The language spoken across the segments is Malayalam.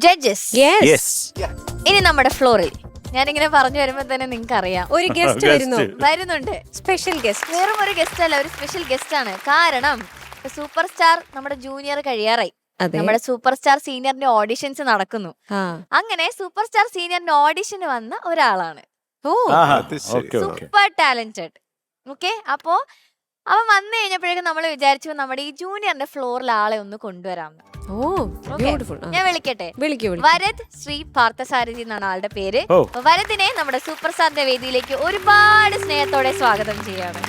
ജഡ്ജസ് യെസ് ഇനി നമ്മുടെ ഫ്ലോറിൽ ഞാനിങ്ങനെ പറഞ്ഞു വരുമ്പോ തന്നെ നിങ്ങൾക്ക് അറിയാം ഒരു ഗസ്റ്റ് വരുന്നുണ്ട്. Special guest. വെറും ഒരു ഗസ്റ്റ് അല്ല, ഒരു സ്പെഷ്യൽ ഗസ്റ്റ് ആണ്. കാരണം സൂപ്പർ സ്റ്റാർ നമ്മുടെ ജൂനിയർ കഴിയാറായി. നമ്മുടെ സൂപ്പർ സ്റ്റാർ സീനിയറിന്റെ ഓഡിഷൻസ് നടക്കുന്നു. അങ്ങനെ സൂപ്പർ സ്റ്റാർ സീനിയറിന്റെ ഓഡിഷന് വന്ന ഒരാളാണ്. Super talented. ഓക്കെ, അപ്പോ അവൻ വന്നു കഴിഞ്ഞപ്പോഴേക്കും നമ്മൾ വിചാരിച്ചു നമ്മുടെ ഈ ജൂനിയറിന്റെ ഫ്ലോറിൽ ആളെ ഒന്ന് കൊണ്ടുവരാം. ഞാൻ വിളിക്കട്ടെ. വരദ് ശ്രീ പാർത്ഥസാരഥി എന്നാണ് ആളുടെ പേര്. വരദിനെ നമ്മുടെ സൂപ്പർ സ്റ്റാറിന്റെ വേദിയിലേക്ക് ഒരുപാട് സ്നേഹത്തോടെ സ്വാഗതം ചെയ്യാണ്.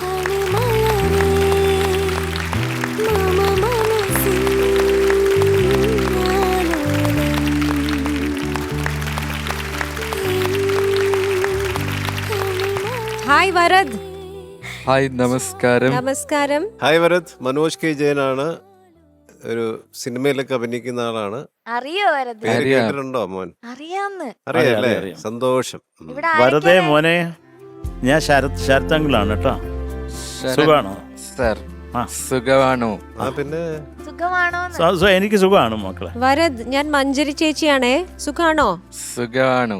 ഹായ് വരദ്. ഹായ്, നമസ്കാരം. നമസ്കാരം. ഹായ് വരദ്, മനോജ് കെ ജയനാണ്. ഒരു സിനിമയിലൊക്കെ അഭിനയിക്കുന്ന ആളാണ്. അറിയോ വരദ്? പേര് കേട്ടിട്ടുണ്ടോ മോൻ? അറിയാന്ന്. അറിയാല്ലേ? സന്തോഷം. ഇവിടെ വരദേ മോനെ, ഞാൻ ശരത് അങ്കിളാണ് കേട്ടോ. സുഖാണോ സർ? സുഖമാണോ? പിന്നെ സുഖമാണോ? എനിക്ക് സുഖമാണ് മക്കളെ. വരദ്, ഞാൻ മഞ്ജരി ചേച്ചിയാണേ. സുഖാണോ? സുഖമാണോ?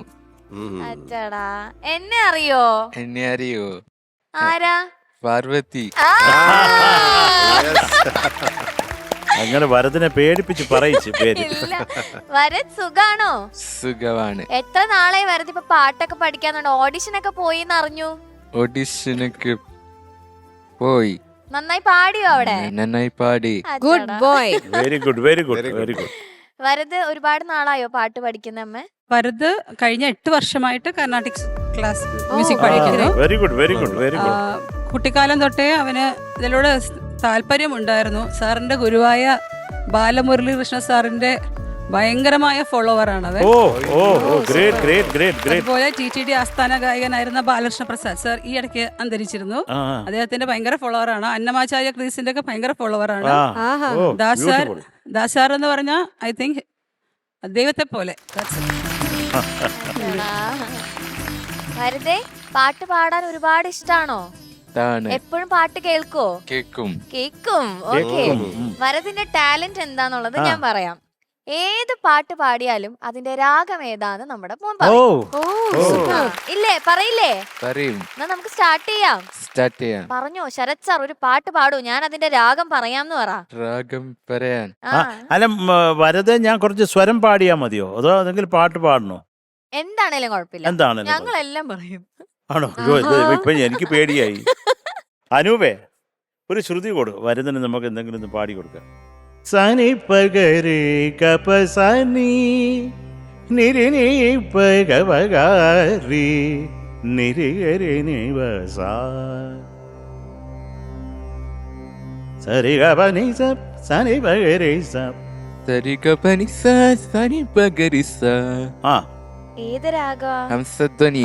അച്ചടാ, എന്നെ അറിയോ? എന്നെ അറിയോ? ആരാ? പാർവതി. അങ്ങനെ വരദിനെ പേടിപ്പിച്ച് പറയിച്ചു പേര്. ഇല്ല, വരദ് സുഖാണോ? സുഖമാണ്. എത്ര നാളെ വരദ് ഇപ്പൊ പാട്ടൊക്കെ പഠിക്കാന്നുണ്ട്? ഓഡിഷനൊക്കെ പോയി എന്നറിഞ്ഞു. ഓഡിഷനൊക്കെ പോയി. നന്നായി പാടിയോ അവിടെ? നന്നായി പാടി. Good boy. Very good very good very good. Varad ഒരുപാട് നാളായോ പാട്ട് പഠിക്കുന്ന അമ്മ? വരദ് കഴിഞ്ഞ 8 വർഷമായിട്ട് കർണാട്ടിക് ക്ലാസ് മ്യൂസിക് പഠിക്കുന്നു. Very good very good very good. കുട്ടിക്കാലം തൊട്ടേ അവന് ഇതിലൂടെ താല്പര്യമുണ്ടായിരുന്നു. സാറിന്റെ ഗുരുവായ ബാലമുരളി കൃഷ്ണ സാറിന്റെ ഭയങ്കരമായ ഫോളോവറാണ് അവൻ. അതുപോലെ TTD ആസ്ഥാന ഗായകനായിരുന്ന ബാലകൃഷ്ണ പ്രസാദ് സാർ ഈ ഇടയ്ക്ക് അന്തരിച്ചിരുന്നു. അദ്ദേഹത്തിന്റെ ഭയങ്കര ഫോളോവറാണ്. അന്നമാചാര്യ ക്രീസിന്റെ ഒക്കെ ഭയങ്കര ഫോളോവറാണ്. ദാസാർ എന്ന് പറഞ്ഞാൽ ഐ തിങ്ക് ദൈവത്തെ പോലെ. വരദേ, പാട്ട് പാടാൻ ഒരുപാട് ഇഷ്ടാണോ? എപ്പോഴും പാട്ട് കേൾക്കോ? കേക്കും. ഓക്കെ, വരദിന്റെ ടാലന്റ് എന്താന്നുള്ളത് ഞാൻ പറയാം. ഏത് പാട്ട് പാടിയാലും അതിന്റെ രാഗം ഏതാന്ന് നമ്മുടെ മോൻ പറയും. ഇല്ലേ? പറയില്ലേ? എന്നാ നമുക്ക് സ്റ്റാർട്ട് ചെയ്യാം. പറഞ്ഞോ ശരത് സാർ, ഒരു പാട്ട് പാടൂ, ഞാൻ അതിന്റെ രാഗം പറയാന്ന് പറ. രാഗം പറയാൻ അല്ല വരദേ, ഞാൻ കുറച്ച് സ്വരം പാടിയാ മതിയോ അതോ അതെങ്കിലും പാട്ട് പാടണോ? എന്താണേലും കുഴപ്പമില്ല, എന്താണേലും ഞങ്ങളെല്ലാം പറയും. ആണോ? ഇപ്പൊ എനിക്ക് പേടിയായി. അനൂപേ, ഒരു ശ്രുതി കൊടു, വരദിന് നമുക്ക് എന്തെങ്കിലും ഒന്ന് പാടി കൊടുക്കാം. സനി പകരേ കപസനി നിരിനി പഗവഗാരി നിരിഗരി നിവസ സരി ഗപനി സ സനി പഗരേ സ സരി ഗപനി സ സനി പഗരി സ. ഏത് രാഗം? Hamsadhwani.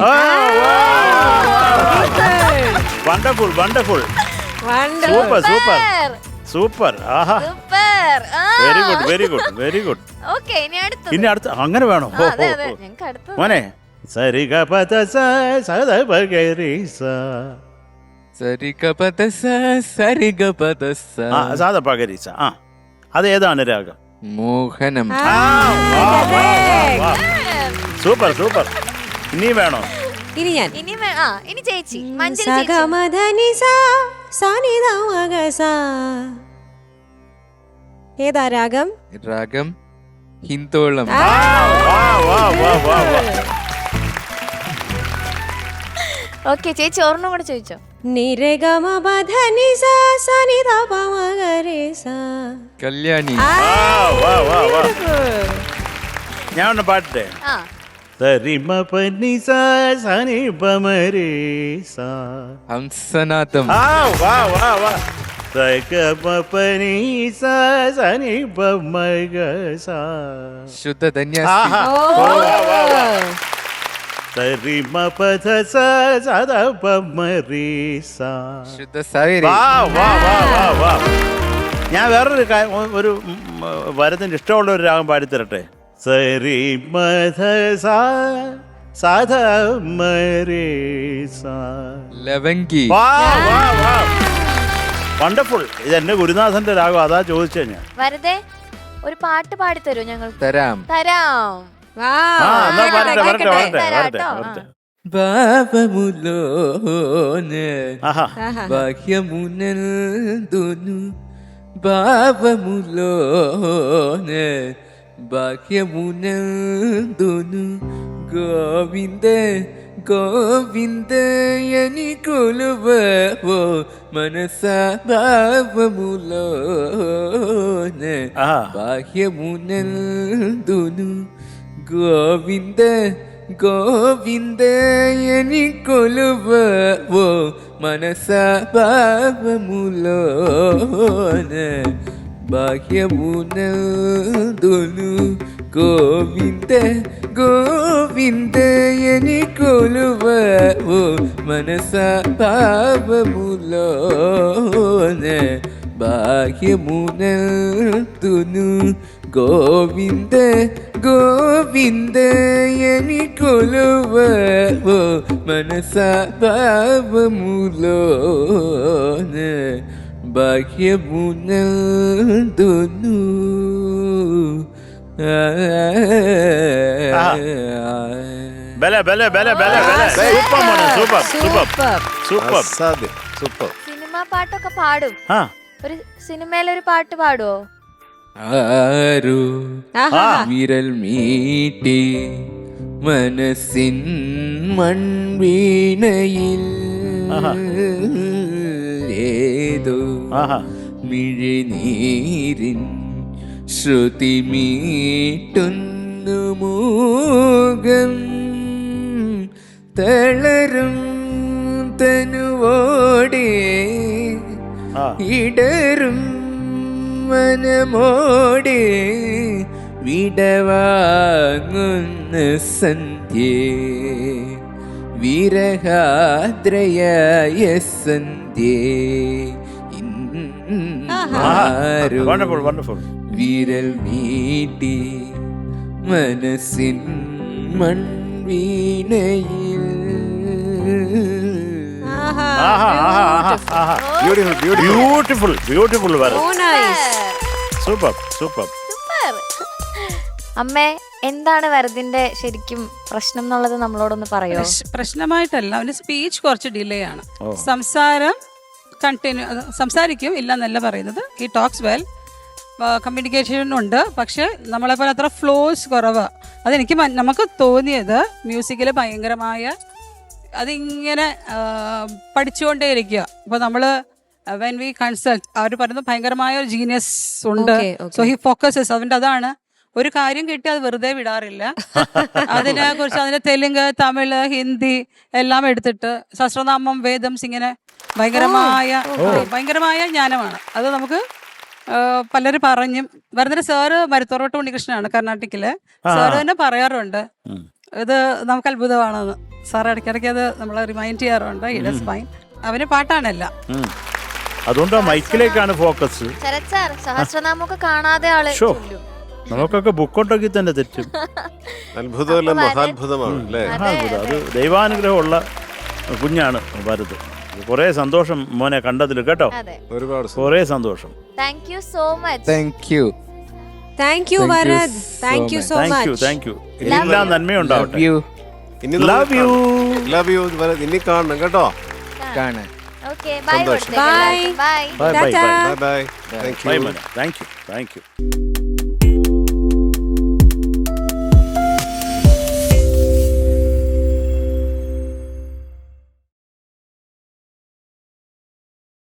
Wonderful wonderful super super super. ആഹാ, very good very good very good. Okay, ഇനി അടുത്ത അങ്ങനെ വേണോ? മോനെ, സരി ഗപത സ സദ പഗരി സ സരി ഗപത സ സരി ഗപത സ സദ പഗരി സ. അത് ഏതാണ് രാഗം? മോഹനം. Super super. ഇനി വേണോ? ഇനി ഞാൻ. ഇനി ചേച്ചി മഞ്ജരി ചേച്ചി. ഏതാ രാഗം? രാഗം ഹിന്ദോളം. ഓക്കെ, ചേച്ചി ഒരെണ്ണം കൂടെ ചോദിച്ചോ. കല്യാണി. ഞാൻ ഒന്ന് പാട്ടെ. ഹംസനാഥം. ശുദ്ധ ധന്യാസി. ശുദ്ധ സാവേരി. ഞാൻ വേറൊരു ഒരു വരദിന് ഇഷ്ടമുള്ള ഒരു രാഗം പാടിത്തരട്ടെ. സരി മധ സാധ മരേ സാ ലവംഗി. വണ്ടർഫുൾ. ഇത് എന്റെ ഗുരുനാഥന്റെ രാഗം, അതാ ചോദിച്ചേ ഞാൻ. വരദേ, ഒരു പാട്ട് പാടിത്തരൂ ഞങ്ങൾ? തരാം. തരാം. വാ, എന്നാ കേക്കട്ടെ, വരട്ടെ, കേക്കട്ടെ. വരട്ടെ, തരാം വരട്ടെ, ട്ടോ. വരട്ടെ. ഭാവമുലോന് ആഹാ ആഹാ. ബാഹ്യമുനന്തുന്നു ഭാവമുലോന് ബാഹ്യമുനന്തുന്നു ഗോവിന്ദ ഗോവിന്ദയനി കൊലുവോ മനസ ഭാവമുലോന് ആഹാ ബാഹ്യമുനന്തുന്നു ഗോവിന്ദ ഗോവിന്ദയനി കൊലുവോ മനസ ഭാവമുലോന് ബാഹ്യമുനന്തുന്നു ഗോവിന്ദ ഗോവിന്ദയനി കൊലുവോ മനസ ഭാവമുലോന് ബാഹ്യമുനന്തുന്നു ഗോവിന്ദ ഗോവിന്ദയനി കൊലുവോ മനസ ഭാവമുലോന് ബാഹ്യമുനന്തുന്നു ബല ബല ബല ബല ബല സൂപ്പർ മോനെ സൂപ്പർ സൂപ്പർ സൂപ്പർ അസാധ്യം. സൂപ്പർ. സിനിമ പാട്ടൊക്കെ പാടും. ആ ഒരു സിനിമയിലൊരു പാട്ട് പാടുവോ? ആരോ ആഹാ. വിരൽ മീട്ടി മനസ്സിൻ മൺവീണയിൽ ആഹാ. ഏതോ ആഹാ മിഴിനീരിൻ ശ്രുതി മീട്ടുന്നു മൂകം തളരും തനുവോടെ ആ ഇടരും മനമോടെ വിടവാങ്ങുന്ന സന്ധ്യേ വിരഹാദ്രയായ സന്ധ്യേ ഇന്നാരോ വണ്ടർഫുൾ വണ്ടർഫുൾ വിരൽ നീട്ടി മനസ്സിൻ മൺവീണയിൽ ആഹാ. ആഹാ ആഹാ ആഹാ ആഹാ Beautiful, beautiful. Beautiful beautiful So വരത് nice. Super super super. അമ്മേ, എന്താണ് വരദിന്റെ ശരിക്കും പ്രശ്നം എന്നുള്ളത് നമ്മളോടൊന്ന് പറയോ? പ്രശ്നമായിട്ടല്ല, അവന്റെ സ്പീച്ച് കുറച്ച് ഡിലേ ആണ്. ഓ. സംസാരം കണ്ടിന്യൂ സംസാരിക്കും, ഇല്ല എന്നല്ല പറയുന്നത്. ഈ ടോക്സ് വെൽ, കമ്മ്യൂണിക്കേഷൻ ഉണ്ട്, പക്ഷെ നമ്മളെ പോലെ അത്ര ഫ്ലോസ് കുറവ്. അതെനിക്ക് നമുക്ക് തോന്നിയത് മ്യൂസിക്കിൽ ഭയങ്കരമായ അതിങ്ങനെ പഠിച്ചുകൊണ്ടേയിരിക്കുക. ഇപ്പോൾ നമ്മൾ വെൻ വി കൺസൾട്ട് അവർ പറയുന്നത് ഭയങ്കരമായ ഒരു ജീനിയസ് ഉണ്ട്. Okay, okay. So he focuses. അവൻ്റെ അതാണ് ഒരു കാര്യം കിട്ടി അത് വെറുതെ വിടാറില്ല. അതിനെ കുറിച്ച് അതിന്റെ തെലുങ്ക്, തമിഴ്, ഹിന്ദി എല്ലാം എടുത്തിട്ട് സഹസ്രനാമം, വേദംസ്, ഇങ്ങനെ ഭയങ്കരമായ ജ്ഞാനമാണ്. അത് നമുക്ക് പലരും പറഞ്ഞും വരുന്ന സാറ് മരുത്തോറോട്ട് ഉണ്ണികൃഷ്ണനാണ് കർണാടകയിലെ. സാറ് തന്നെ പറയാറുണ്ട് ഇത് നമുക്ക് അത്ഭുതമാണെന്ന്. സാർ ഇടയ്ക്കിടയ്ക്ക് അത് നമ്മളെ റിമൈൻഡ് ചെയ്യാറുണ്ട്. It is fine. അവന് പാട്ടാണല്ല. അതുകൊണ്ട് മൈക്കിലേക്കാണ് ഫോക്കസ്. ശരത് സാർ, സഹസ്രനാമൊക്കെ കാണാതെ ആള് ഷോ. ചൊല്ലും. നമുക്കൊക്കെ ബുക്കൊണ്ടൊക്കെ തന്നെ തെറ്റും. അത്ഭുതമല്ല, മഹാത്ഭുതമാണ് അല്ലേ? അത്ഭുതം. അത് ദൈവാനുഗ്രഹമുള്ള കുഞ്ഞാണ് ഭരത്. കുറെ സന്തോഷം മോനെ കണ്ടതിൽ കേട്ടോ. അതെ. ഒരുപാട് കുറെ സന്തോഷം. Thank you so much. Thank you Thank you, Varad. Thank you so thank you much. Thank you. എല്ലാം നന്മയുണ്ടാവട്ടെ. യു ഇനി ലവ് യു ലവ് യു. ഇനി കാണണം കേട്ടോ. കാണാൻ ഓക്കെ, ബൈ. സന്തോഷം. Bye. Bye. Bye bye Tata. Bye bye bye. Thank bye you. മോനെ. Thank you thank U.